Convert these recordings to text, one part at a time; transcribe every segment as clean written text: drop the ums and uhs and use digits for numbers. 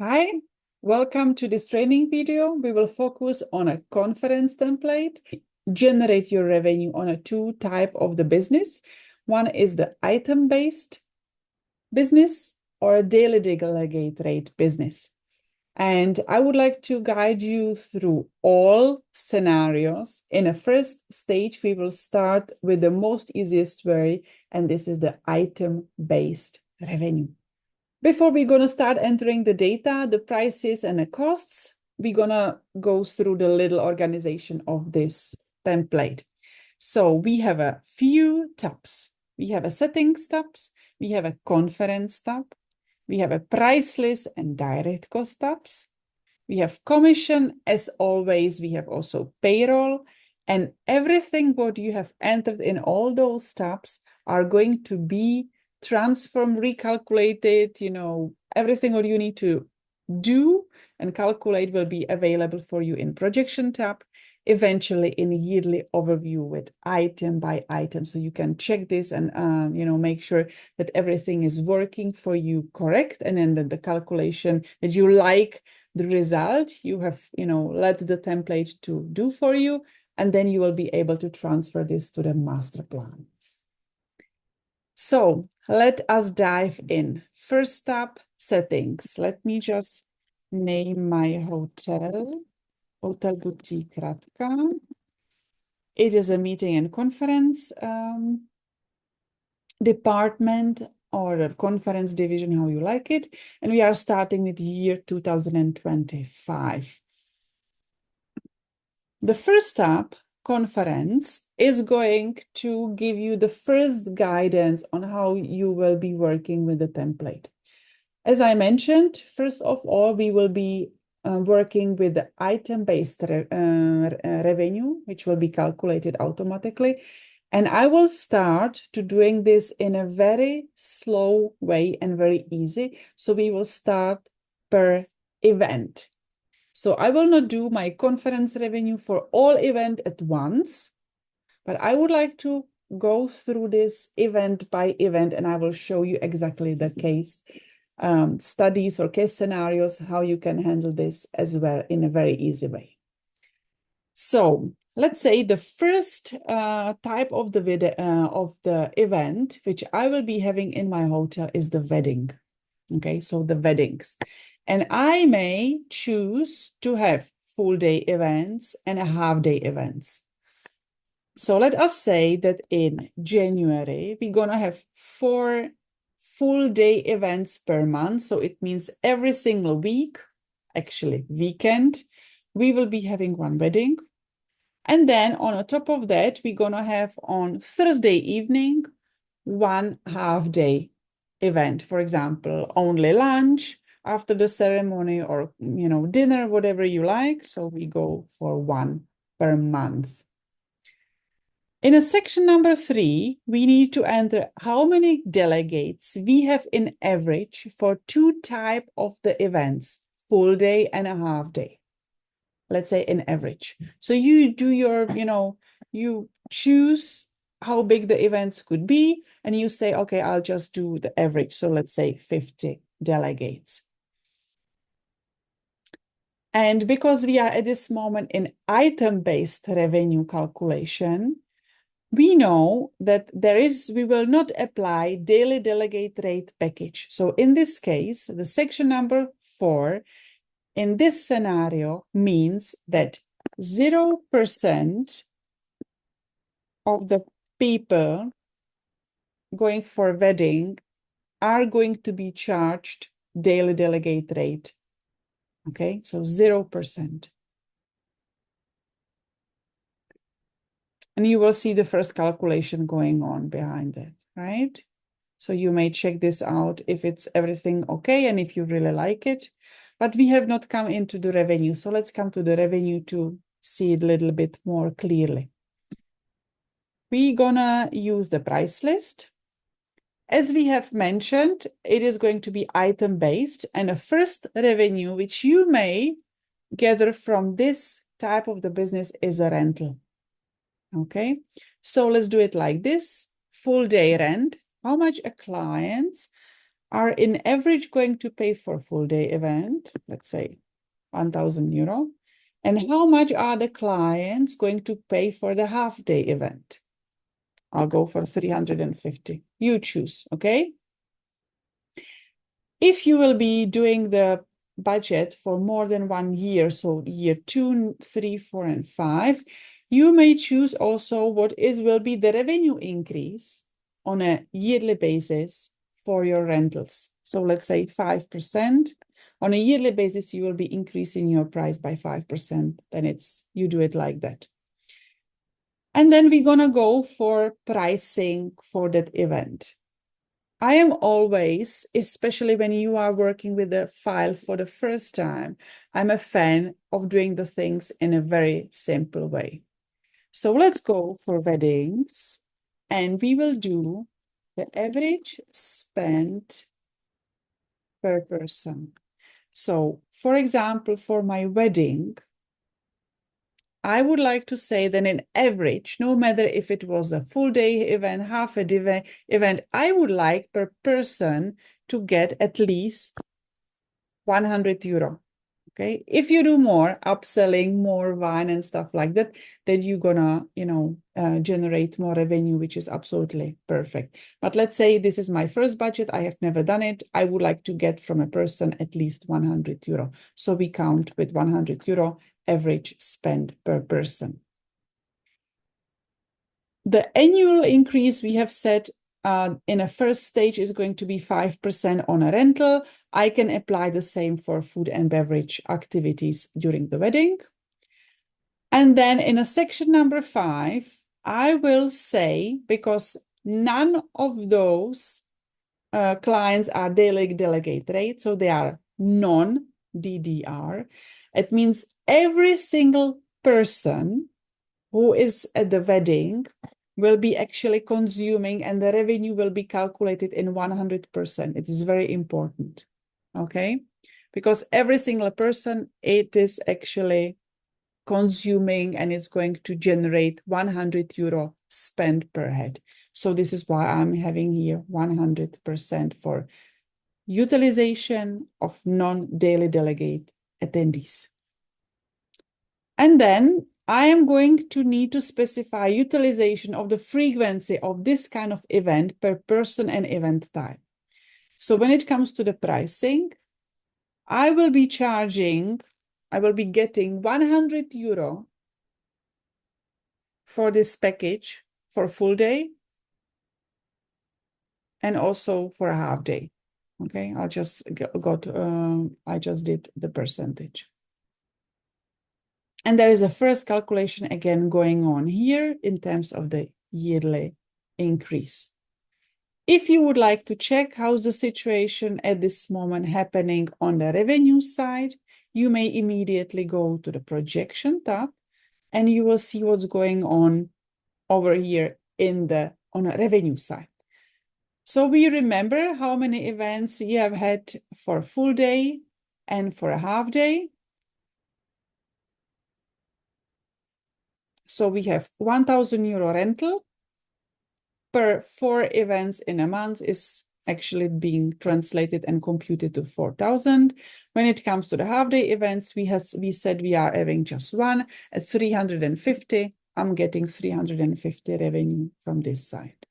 Hi, welcome to this training video. We will focus on a conference template. Generate your revenue on a two type of the business. One is the item-based business or a daily delegate rate business. And I would like to guide you through all scenarios. In a first stage, we will start with the most easiest way, and this is the item-based revenue. Before we're going to start entering the data, the prices and the costs, we're going to go through the little organization of this template. So we have a few tabs. We have a settings tabs. We have a conference tab. We have a price list and direct cost tabs. We have commission. As always, we have also payroll. And everything what you have entered in all those tabs are going to be transformed, recalculated, everything what you need to do and calculate will be available for you in projection tab, eventually in yearly overview with item by item. So you can check this and, make sure that everything is working for you correct. And then the calculation that you like the result, you have, let the template to do for you. And then you will be able to transfer this to the master plan. So let us dive in. First tab, settings. Let me just name my hotel, Hotel Boutique Radka. It is a meeting and conference department or a conference division, how you like it. And we are starting with year 2025. The first tab, conference, is going to give you the first guidance on how you will be working with the template. As I mentioned, first of all, we will be working with the item-based revenue, which will be calculated automatically. And I will start to doing this in a very slow way and very easy. So we will start per event. So I will not do my conference revenue for all event at once, but I would like to go through this event by event, and I will show you exactly the case studies or case scenarios, how you can handle this as well in a very easy way. So let's say the first type of the event, which I will be having in my hotel, is the wedding. Okay, so the weddings. And I may choose to have full day events and a half day events. So let us say that in January, we're going to have 4 full day events per month. So it means every single week, actually weekend, we will be having one wedding. And then on top of that, we're going to have on Thursday evening, one half day event. For example, only lunch after the ceremony or, dinner, whatever you like. So we go for one per month. In a section number 3, we need to enter how many delegates we have in average for 2 type of the events, full day and a half day. Let's say in average. So you do your, you choose how big the events could be, and you say, okay, I'll just do the average. So let's say 50 delegates. And because we are at this moment in item-based revenue calculation, we know that we will not apply daily delegate rate package. So in this case, the section number 4 in this scenario means that 0% of the people going for wedding are going to be charged daily delegate rate. Okay, so 0%. And you will see the first calculation going on behind it, right? So you may check this out if it's everything okay and if you really like it. But we have not come into the revenue. So let's come to the revenue to see it a little bit more clearly. We're gonna use the price list. As we have mentioned, it is going to be item-based, and the first revenue which you may gather from this type of the business is a rental. Okay, so let's do it like this. Full day rent. How much a client are in average going to pay for a full day event, let's say 1,000 euro, and how much are the clients going to pay for the half day event? I'll go for 350. You choose, okay? If you will be doing the budget for more than 1 year, so year 2, 3, 4, and 5, you may choose also what will be the revenue increase on a yearly basis for your rentals. So let's say 5%. On a yearly basis, you will be increasing your price by 5%. Then you do it like that. And then we're gonna go for pricing for that event. I am always, especially when you are working with a file for the first time, I'm a fan of doing the things in a very simple way. So let's go for weddings, and we will do the average spend per person. So, for example, for my wedding, I would like to say that in average, no matter if it was a full day event, half a day event, I would like per person to get at least 100 euro. Okay. If you do more upselling, more wine and stuff like that, then you're gonna, generate more revenue, which is absolutely perfect. But let's say this is my first budget. I have never done it. I would like to get from a person at least 100 euro. So we count with 100 euro average spend per person. The annual increase we have set in a first stage is going to be 5% on a rental. I can apply the same for food and beverage activities during the wedding. And then in a section number 5, I will say, because none of those clients are daily delegate rate, so they are non-DDR. It means every single person who is at the wedding will be actually consuming, and the revenue will be calculated in 100%. It is very important, okay? Because every single person, it is actually consuming, and it's going to generate 100 euro spend per head. So this is why I'm having here 100% for utilization of non-daily delegate attendees. And then I am going to need to specify utilization of the frequency of this kind of event per person and event type. So when it comes to the pricing, I will be getting 100 euro for this package for a full day and also for a half day. Okay, I just did the percentage. And there is a first calculation again going on here in terms of the yearly increase. If you would like to check how's the situation at this moment happening on the revenue side, you may immediately go to the projection tab and you will see what's going on over here on the revenue side. So we remember how many events we have had for a full day and for a half day. So we have 1,000 euro rental per 4 events in a month is actually being translated and computed to 4,000. When it comes to the half-day events, we said we are having just one at 350. I'm getting 350 revenue from this side.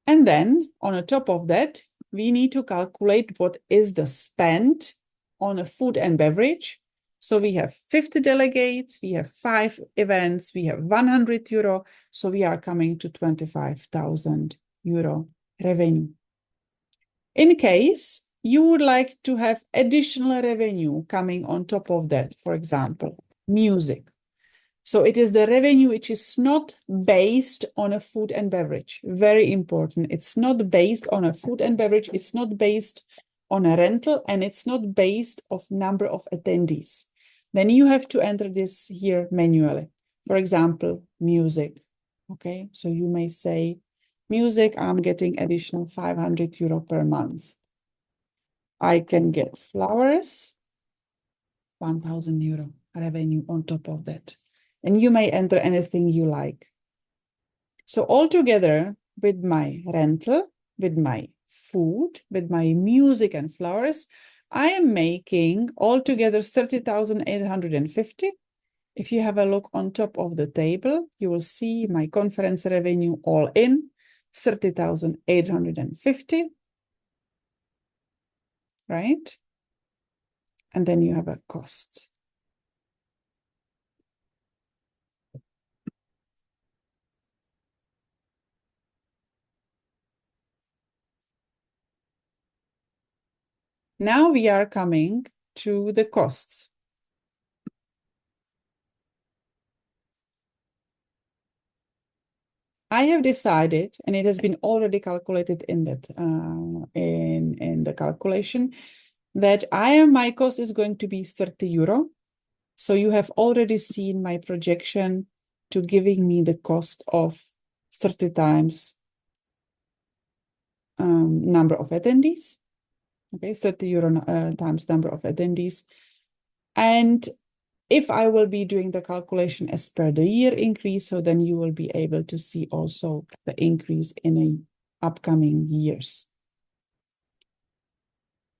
And then on the top of that, we need to calculate what is the spend on a food and beverage. So we have 50 delegates, we have 5 events, we have 100 euro. So we are coming to 25,000 euro revenue. In case you would like to have additional revenue coming on top of that, for example, music. So it is the revenue which is not based on a food and beverage. Very important. It's not based on a food and beverage. It's not based on a rental, and it's not based of number of attendees. Then you have to enter this here manually. For example, music. Okay, so you may say, music, I'm getting additional 500 euro per month. I can get flowers, 1,000 euro revenue on top of that. And you may enter anything you like. So altogether, with my rental, with my food, with my music and flowers, I am making altogether 30,850. If you have a look on top of the table, you will see my conference revenue all in 30,850, right? And then you have a cost. Now we are coming to the costs. I have decided, and it has been already calculated in that in the calculation, that my cost is going to be 30 euro. So you have already seen my projection to giving me the cost of 30 times number of attendees. Okay, 30 euro times number of attendees. And if I will be doing the calculation as per the year increase, so then you will be able to see also the increase in the upcoming years.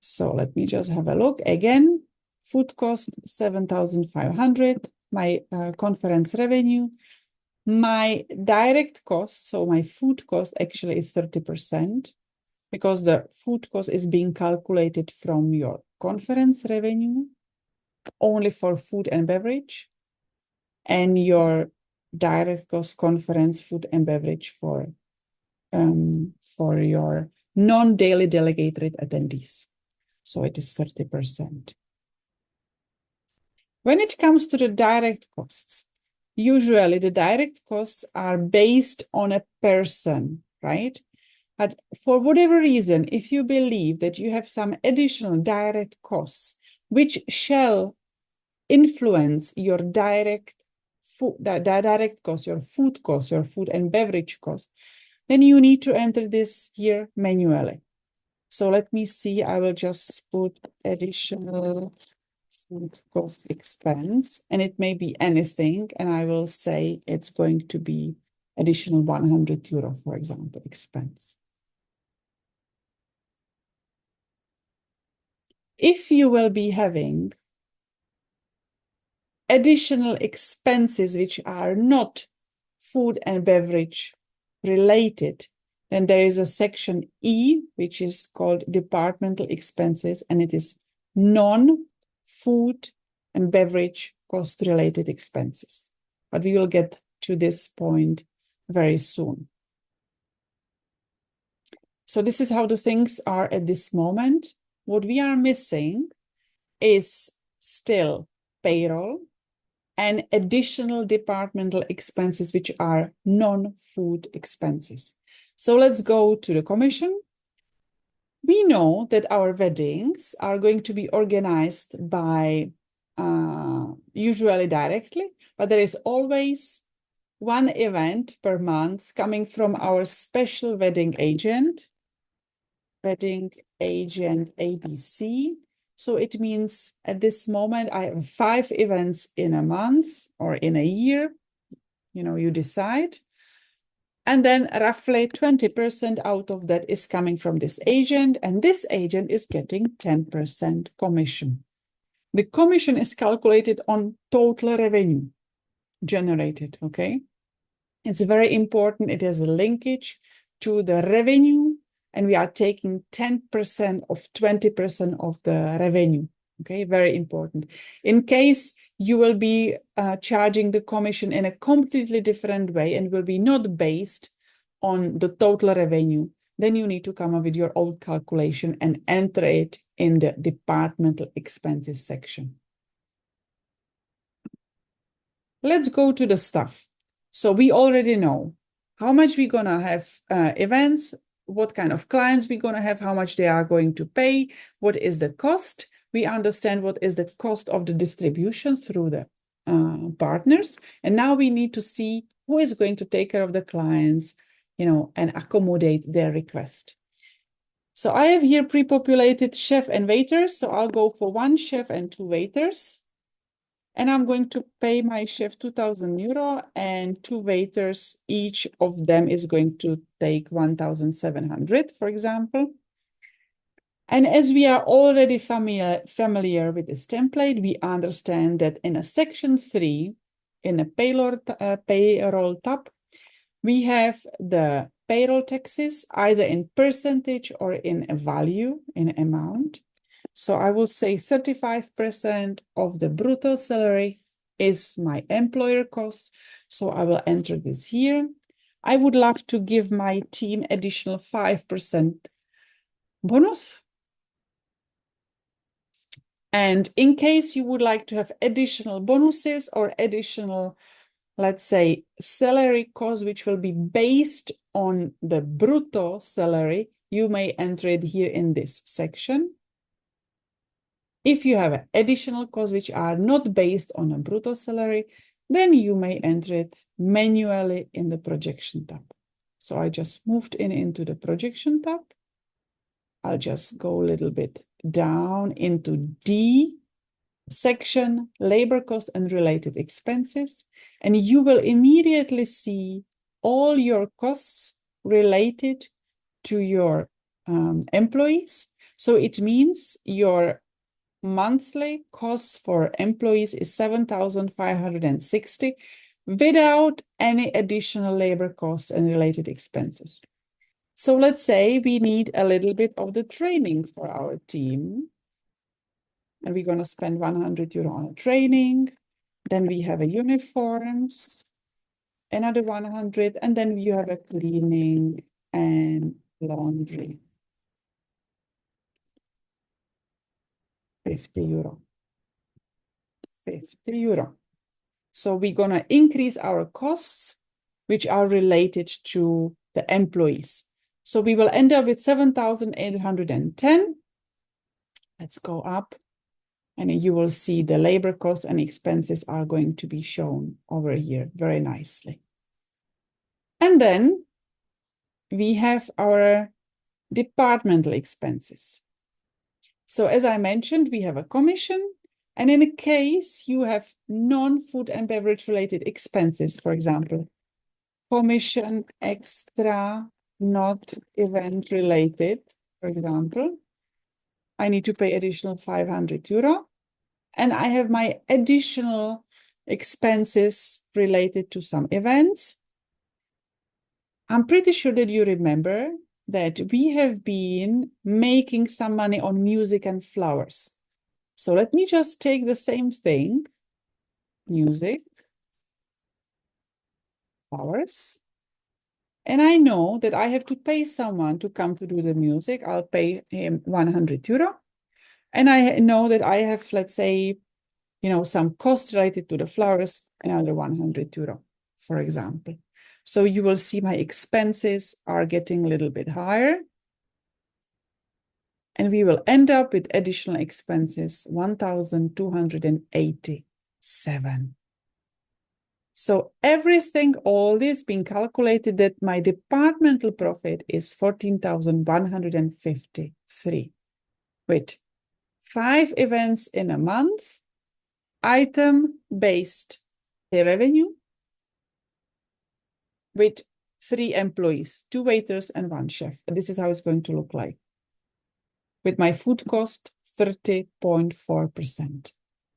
So let me just have a look again. Food cost 7,500, my conference revenue, my direct cost, so my food cost actually is 30%, because the food cost is being calculated from your conference revenue only for food and beverage, and your direct cost conference food and beverage for your non-daily delegated attendees. So it is 30%. When it comes to the direct costs, usually the direct costs are based on a person, right? But for whatever reason, if you believe that you have some additional direct costs, which shall influence your direct cost, your food and beverage cost, then you need to enter this here manually. So let me see, I will just put additional food cost expense, and it may be anything, and I will say it's going to be additional 100 euro, for example, expense. If you will be having additional expenses which are not food and beverage related, then there is a section E, which is called departmental expenses, and it is non-food and beverage cost related expenses. But we will get to this point very soon. So this is how the things are at this moment. What we are missing is still payroll and additional departmental expenses, which are non-food expenses. So let's go to the commission. We know that our weddings are going to be organized by usually directly, but there is always one event per month coming from our special wedding agent ABC. So it means at this moment, I have 5 events in a month or in a year, you decide. And then roughly 20% out of that is coming from this agent, and this agent is getting 10% commission. The commission is calculated on total revenue generated, okay? It's very important. It has a linkage to the revenue, and we are taking 10% of 20% of the revenue, okay? Very important. In case you will be charging the commission in a completely different way and will be not based on the total revenue, then you need to come up with your own calculation and enter it in the departmental expenses section. Let's go to the stuff. So we already know how much we're gonna have events, what kind of clients we're gonna have, how much they are going to pay, what is the cost. We understand what is the cost of the distribution through the partners. And now we need to see who is going to take care of the clients, and accommodate their request. So I have here pre-populated chef and waiters. So I'll go for 1 chef and 2 waiters. And I'm going to pay my chef 2,000 euro, and 2 waiters, each of them is going to take 1,700, for example. And as we are already familiar with this template, we understand that in a section 3, in a payroll tab, we have the payroll taxes either in percentage or in a value, in amount. So I will say 35% of the brutto salary is my employer cost. So I will enter this here. I would love to give my team additional 5% bonus. And in case you would like to have additional bonuses or additional, let's say, salary costs, which will be based on the brutto salary, you may enter it here in this section. If you have additional costs which are not based on a brutto salary, then you may enter it manually in the projection tab. So I just moved into the projection tab. I'll just go a little bit down into D section, labor cost and related expenses, and you will immediately see all your costs related to your employees. So it means your monthly costs for employees is 7,560 without any additional labor costs and related expenses. So let's say we need a little bit of the training for our team. And we're going to spend 100 euro on a training. Then we have a uniforms, another 100, and then you have a cleaning and laundry. 50 euro. 50 euro. So we're going to increase our costs, which are related to the employees. So we will end up with 7,810. Let's go up. And you will see the labor costs and expenses are going to be shown over here very nicely. And then we have our departmental expenses. So as I mentioned, we have a commission. And in a case you have non-food and beverage related expenses, for example, commission extra, not event related, for example, I need to pay additional 500 euro. And I have my additional expenses related to some events. I'm pretty sure that you remember that we have been making some money on music and flowers. So let me just take the same thing, music, flowers. And I know that I have to pay someone to come to do the music. I'll pay him 100 euro. And I know that I have, let's say, some costs related to the flowers, another 100 euro, for example. So you will see my expenses are getting a little bit higher. And we will end up with additional expenses, 1,287. So everything, all this being calculated, that my departmental profit is 14,153 with 5 events in a month, item-based revenue with 3 employees, 2 waiters and 1 chef. This is how it's going to look like. With my food cost, 30.4%.